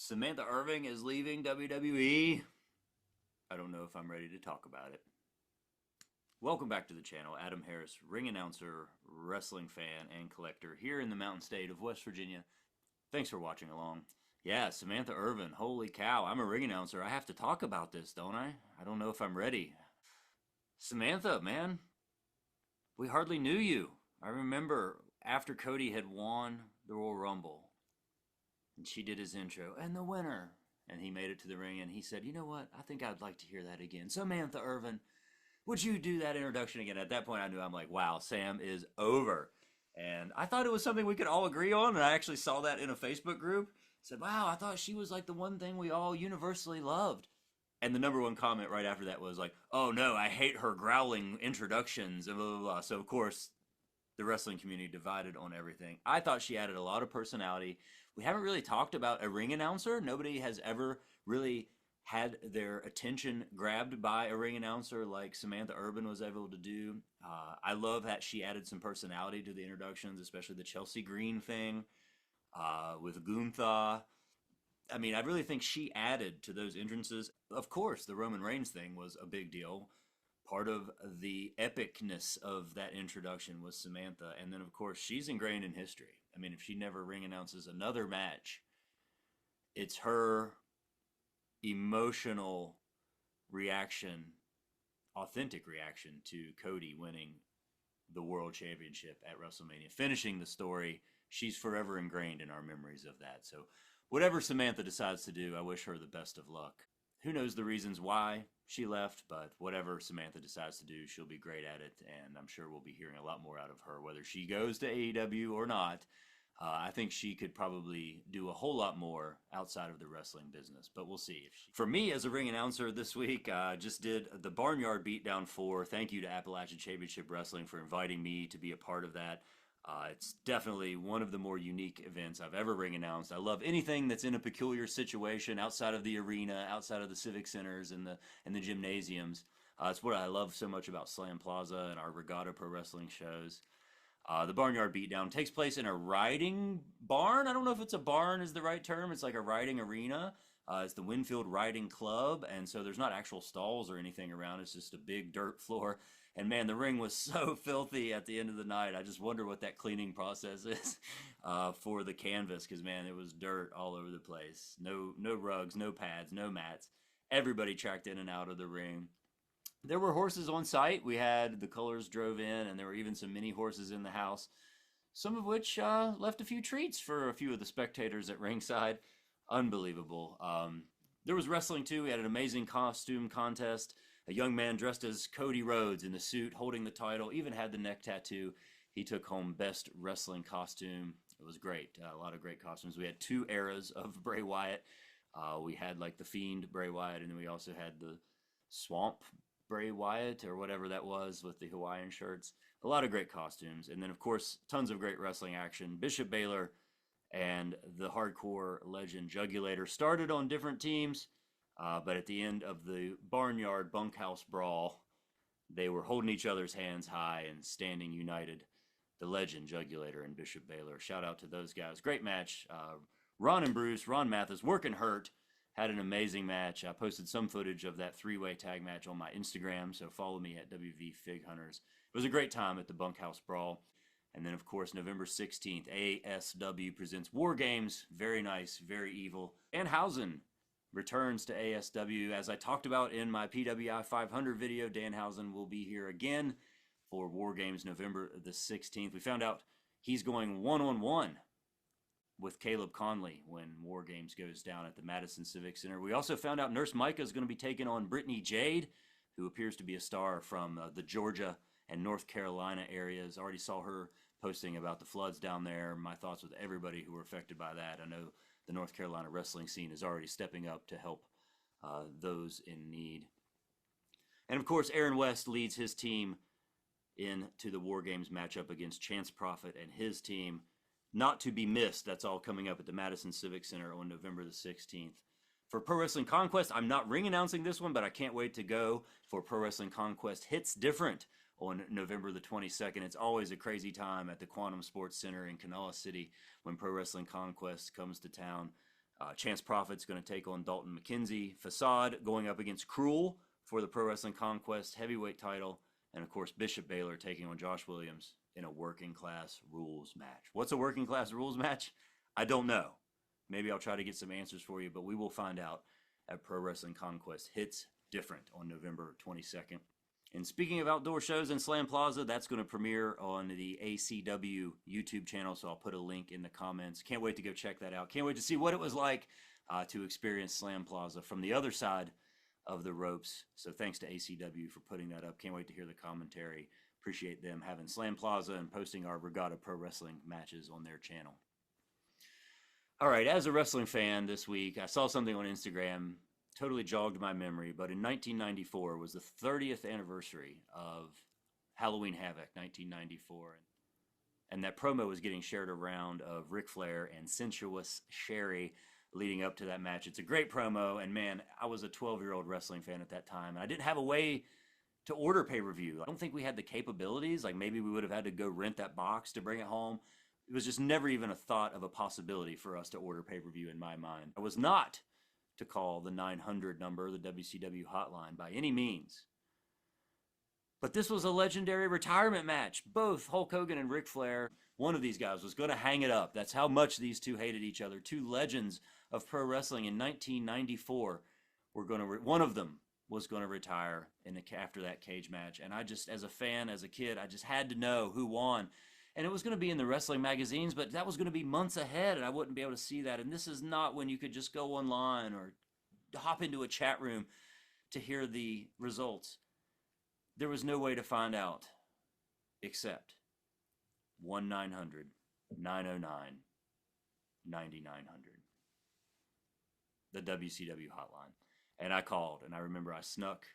Samantha Irvine is leaving WWE. I don't know if I'm ready to talk about it. Welcome back to the channel. Adam Harris, ring announcer, wrestling fan, and collector here in the mountain state of West Virginia. Thanks for watching along. Yeah, Samantha Irvine. Holy cow, I'm a ring announcer. I have to talk about this, don't I? I don't know if I'm ready. Samantha, man, we hardly knew you. I remember after Cody had won the Royal Rumble, and she did his intro, and the winner. And he made it to the ring, and he said, you know what? I think I'd like to hear that again. Samantha Irvine, would you do that introduction again? At that point, I knew, I'm like, wow, Sam is over. And I thought it was something we could all agree on, and I actually saw that in a Facebook group. I said, wow, I thought she was like the one thing we all universally loved. And the number one comment right after that was like, oh no, I hate her growling introductions, and blah, blah, blah. So, of course, the wrestling community divided on everything. I thought she added a lot of personality. We haven't really talked about a ring announcer. Nobody has ever really had their attention grabbed by a ring announcer like Samantha Irvine was able to do. I love that she added some personality to the introductions, especially the Chelsea Green thing with Gunther. I mean, I really think she added to those entrances. Of course, the Roman Reigns thing was a big deal. Part of the epicness of that introduction was Samantha. And then, of course, she's ingrained in history. I mean, if she never ring announces another match, it's her emotional reaction, authentic reaction to Cody winning the World Championship at WrestleMania, finishing the story. She's forever ingrained in our memories of that. So whatever Samantha decides to do, I wish her the best of luck. Who knows the reasons why she left, but whatever Samantha decides to do, she'll be great at it, and I'm sure we'll be hearing a lot more out of her, whether she goes to AEW or not. I think she could probably do a whole lot more outside of the wrestling business, but we'll see. For me, as a ring announcer this week, just did the Barnyard Beatdown 4. Thank you to Appalachian Championship Wrestling for inviting me to be a part of that. It's definitely one of the more unique events I've ever ring announced. I love anything that's in a peculiar situation outside of the arena, outside of the civic centers and the gymnasiums. It's what I love so much about Slam Plaza and our Regatta Pro Wrestling shows. The Barnyard Beatdown takes place in a riding barn. I don't know if it's a barn is the right term. It's like a riding arena. It's the Winfield Riding Club, and so there's not actual stalls or anything around. It's just a big dirt floor. And man, the ring was so filthy at the end of the night. I just wonder what that cleaning process is for the canvas, because man, it was dirt all over the place. No rugs, no pads, no mats. Everybody tracked in and out of the ring. There were horses on site. We had the colors drove in, and there were even some mini horses in the house, some of which left a few treats for a few of the spectators at ringside. Unbelievable. There was wrestling too. We had an amazing costume contest. A young man dressed as Cody Rhodes in the suit, holding the title, even had the neck tattoo. He took home best wrestling costume. It was great. A lot of great costumes. We had two eras of Bray Wyatt. We had like the Fiend Bray Wyatt, and then we also had the Swamp Bray Wyatt or whatever that was with the Hawaiian shirts. A lot of great costumes. And then, of course, tons of great wrestling action. Bishop Baylor and the hardcore legend Jugulator started on different teams, but at the end of the Barnyard Bunkhouse Brawl, they were holding each other's hands high and standing united. The legend Jugulator and Bishop Baylor. Shout out to those guys. Great match. Ron and Bruce, Ron Mathis, working hurt. Had an amazing match. I posted some footage of that three-way tag match on my Instagram, so follow me at WV Fig Hunters. It was a great time at the Bunkhouse Brawl. And then, of course, November 16th, ASW presents War Games. Very nice, very evil. Danhausen returns to ASW. As I talked about in my PWI 500 video, Danhausen will be here again for War Games November the 16th. We found out he's going one-on-one with Caleb Conley when War Games goes down at the Madison Civic Center. We also found out Nurse Micah is going to be taking on Brittany Jade, who appears to be a star from the Georgia and North Carolina areas. Already saw her posting about the floods down there. My thoughts with everybody who were affected by that. I know the North Carolina wrestling scene is already stepping up to help those in need. And of course, Aaron West leads his team into the War Games matchup against Chance Prophet and his team. Not to be missed. That's all coming up at the Madison Civic Center on November the 16th. For Pro Wrestling Conquest, I'm not ring announcing this one, but I can't wait to go for Pro Wrestling Conquest Hits Different on November the 22nd. It's always a crazy time at the Quantum Sports Center in Kanawha City when Pro Wrestling Conquest comes to town. Chance Prophet's going to take on Dalton McKenzie. Facade going up against Cruel for the Pro Wrestling Conquest heavyweight title. And of course, Bishop Baylor taking on Josh Williams in a working class rules match. What's a working class rules match? I don't know. Maybe I'll try to get some answers for you, but we will find out at Pro Wrestling Conquest Hits Different on November 22nd. And speaking of outdoor shows in Slam Plaza, that's going to premiere on the ACW YouTube channel, so I'll put a link in the comments. Can't wait to go check that out. Can't wait to see what it was like to experience Slam Plaza from the other side of the ropes. So thanks to ACW for putting that up. Can't wait to hear the commentary. Appreciate them having Slam Plaza and posting our Regatta Pro Wrestling matches on their channel. All right, as a wrestling fan this week, I saw something on Instagram, totally jogged my memory, but in 1994 was the 30th anniversary of Halloween Havoc, 1994. And that promo was getting shared around of Ric Flair and Sensuous Sherry leading up to that match. It's a great promo, and man, I was a 12-year-old wrestling fan at that time, and I didn't have a way to order pay-per-view. I don't think we had the capabilities. Like, maybe we would have had to go rent that box to bring it home. It was just never even a thought of a possibility for us to order pay-per-view in my mind. I was not to call the 900 number, the WCW Hotline, by any means. But this was a legendary retirement match. Both Hulk Hogan and Ric Flair, one of these guys was going to hang it up. That's how much these two hated each other. Two legends of pro wrestling in 1994 were going to, one of them was going to retire after that cage match. And I just, as a fan, as a kid, I just had to know who won. And it was going to be in the wrestling magazines, but that was going to be months ahead, and I wouldn't be able to see that. And this is not when you could just go online or hop into a chat room to hear the results. There was no way to find out except 1-900-909-9900. The WCW hotline. And I called, and I remember I snuck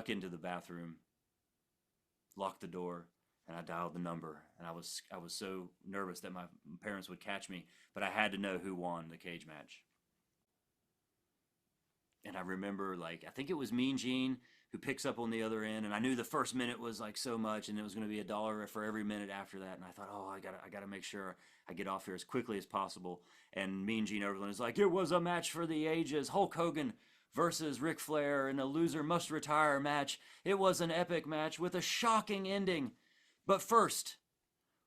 into the bathroom, locked the door, and I dialed the number, and I was so nervous that my parents would catch me, but I had to know who won the cage match. And I remember, like, I think it was Mean Gene who picks up on the other end, and I knew the first minute was like so much, and it was going to be $1 for every minute after that. And I thought, oh, I gotta make sure I get off here as quickly as possible. And Mean Gene Oberlin is like, it was a match for the ages. Hulk Hogan versus Ric Flair in a loser must retire match. It was an epic match with a shocking ending. But first,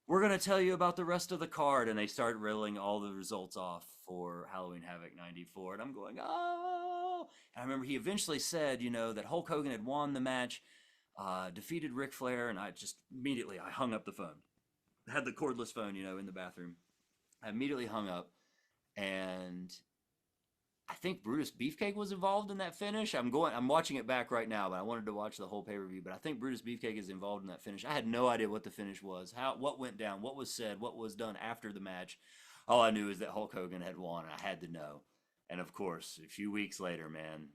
we're going to tell you about the rest of the card. And they start reeling all the results off for Halloween Havoc 94. And I'm going, oh. And I remember he eventually said, that Hulk Hogan had won the match, defeated Ric Flair. And I just immediately, I hung up the phone. I had the cordless phone, in the bathroom. I immediately hung up. And I think Brutus Beefcake was involved in that finish. I'm watching it back right now, but I wanted to watch the whole pay-per-view. But I think Brutus Beefcake is involved in that finish. I had no idea what the finish was, what went down, what was said, what was done after the match. All I knew is that Hulk Hogan had won, and I had to know. And of course, a few weeks later, man,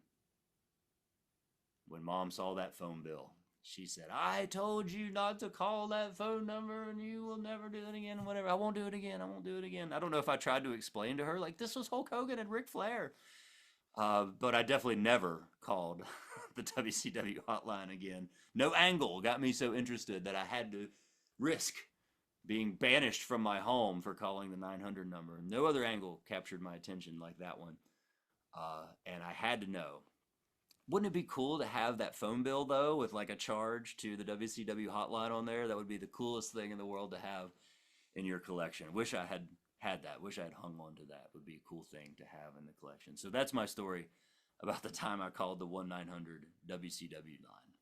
when Mom saw that phone bill, she said, I told you not to call that phone number, and you will never do it again, whatever. I won't do it again. I won't do it again. I don't know if I tried to explain to her, like, this was Hulk Hogan and Ric Flair. But I definitely never called the WCW hotline again. No angle got me so interested that I had to risk being banished from my home for calling the 900 number. No other angle captured my attention like that one. And I had to know. Wouldn't it be cool to have that phone bill, though, with like a charge to the WCW hotline on there? That would be the coolest thing in the world to have in your collection. Wish I had that. Wish I had hung on to that. Would be a cool thing to have in the collection. So that's my story about the time I called the 1-900 WCW line.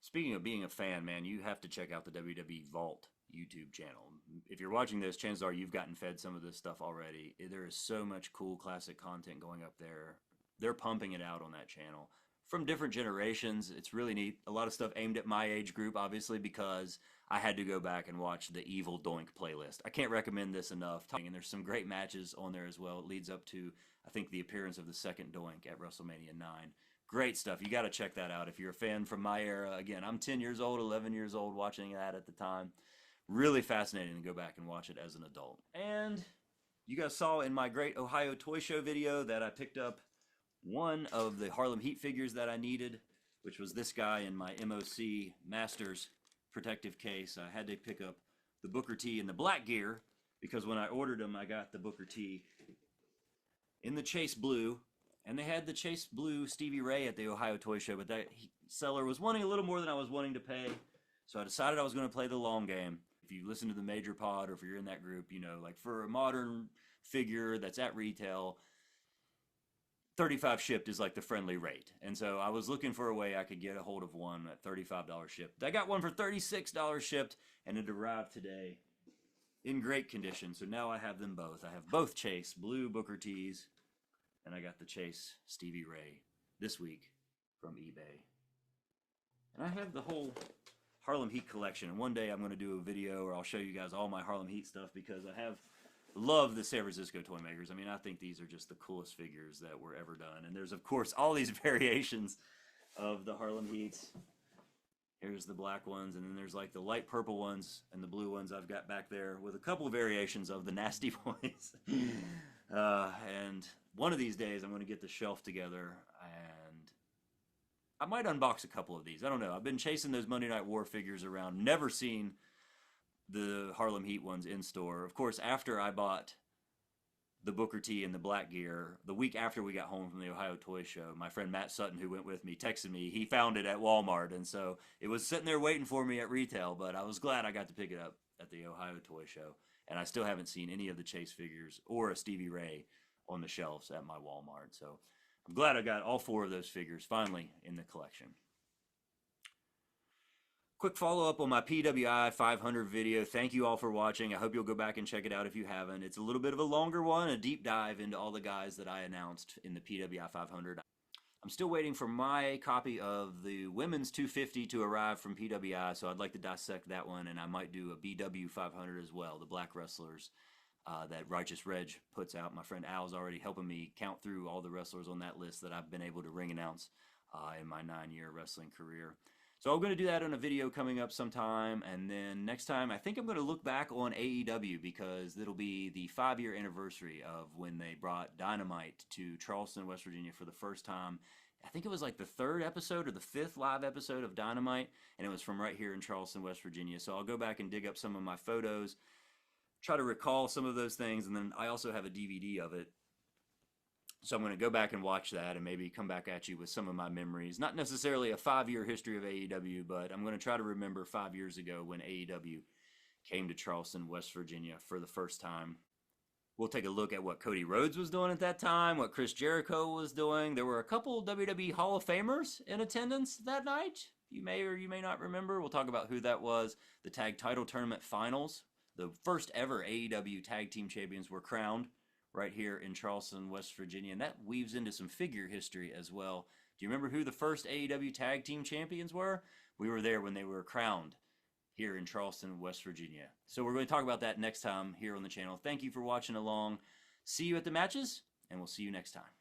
Speaking of being a fan, man, you have to check out the WWE Vault YouTube channel. If you're watching this, chances are you've gotten fed some of this stuff already. There is so much cool classic content going up there. They're pumping it out on that channel from different generations. It's really neat. A lot of stuff aimed at my age group, obviously, because I had to go back and watch the Evil Doink playlist. I can't recommend this enough. And there's some great matches on there as well. It leads up to, I think, the appearance of the second Doink at WrestleMania 9. Great stuff. You got to check that out if you're a fan from my era. Again, I'm 10 years old, 11 years old watching that at the time. Really fascinating to go back and watch it as an adult. And you guys saw in my great Ohio Toy Show video that I picked up one of the Harlem Heat figures that I needed, which was this guy in my MOC Masters protective case. I had to pick up the Booker T in the black gear because when I ordered them, I got the Booker T in the Chase Blue, and they had the Chase Blue Stevie Ray at the Ohio Toy Show, but that seller was wanting a little more than I was wanting to pay, so I decided I was going to play the long game. If you listen to the Major Pod, or if you're in that group, you know, like for a modern figure that's at retail, 35 shipped is like the friendly rate. And so I was looking for a way I could get a hold of one at $35 shipped. I got one for $36 shipped, and it arrived today in great condition. So now I have them both. I have both Chase Blue Booker T's, and I got the Chase Stevie Ray this week from eBay. And I have the whole Harlem Heat collection. And one day I'm going to do a video, or I'll show you guys all my Harlem Heat stuff, because I love the San Francisco toy makers. I mean, I think these are just the coolest figures that were ever done. And there's, of course, all these variations of the Harlem Heats. Here's the black ones, and then there's like the light purple ones and the blue ones I've got back there, with a couple of variations of the Nasty Boys. And one of these days I'm going to get the shelf together, and I might unbox a couple of these. I don't know. I've been chasing those Monday Night War figures around, never seen the Harlem Heat ones in store. Of course, after I bought the Booker T and the black gear, the week after we got home from the Ohio Toy Show, my friend Matt Sutton, who went with me, texted me. He found it at Walmart, and so it was sitting there waiting for me at retail, but I was glad I got to pick it up at the Ohio Toy Show, and I still haven't seen any of the Chase figures or a Stevie Ray on the shelves at my Walmart, so I'm glad I got all 4 of those figures finally in the collection. Quick follow-up on my PWI 500 video. Thank you all for watching. I hope you'll go back and check it out if you haven't. It's a little bit of a longer one, a deep dive into all the guys that I announced in the PWI 500. I'm still waiting for my copy of the women's 250 to arrive from PWI, so I'd like to dissect that one, and I might do a BW 500 as well, the black wrestlers that Righteous Reg puts out. My friend Al's already helping me count through all the wrestlers on that list that I've been able to ring announce in my 9-year wrestling career. So I'm going to do that in a video coming up sometime, and then next time I think I'm going to look back on AEW, because it'll be the 5-year anniversary of when they brought Dynamite to Charleston, West Virginia for the first time. I think it was like the 3rd episode or the 5th live episode of Dynamite, and it was from right here in Charleston, West Virginia. So I'll go back and dig up some of my photos, try to recall some of those things, and then I also have a DVD of it. So I'm going to go back and watch that and maybe come back at you with some of my memories. Not necessarily a 5-year history of AEW, but I'm going to try to remember 5 years ago when AEW came to Charleston, West Virginia for the first time. We'll take a look at what Cody Rhodes was doing at that time, what Chris Jericho was doing. There were a couple WWE Hall of Famers in attendance that night. You may or you may not remember. We'll talk about who that was. The Tag Title Tournament Finals. The first ever AEW Tag Team Champions were crowned right here in Charleston, West Virginia, and that weaves into some figure history as well. Do you remember who the first AEW Tag Team Champions were? We were there when they were crowned here in Charleston, West Virginia. So we're going to talk about that next time here on the channel. Thank you for watching along. See you at the matches, and we'll see you next time.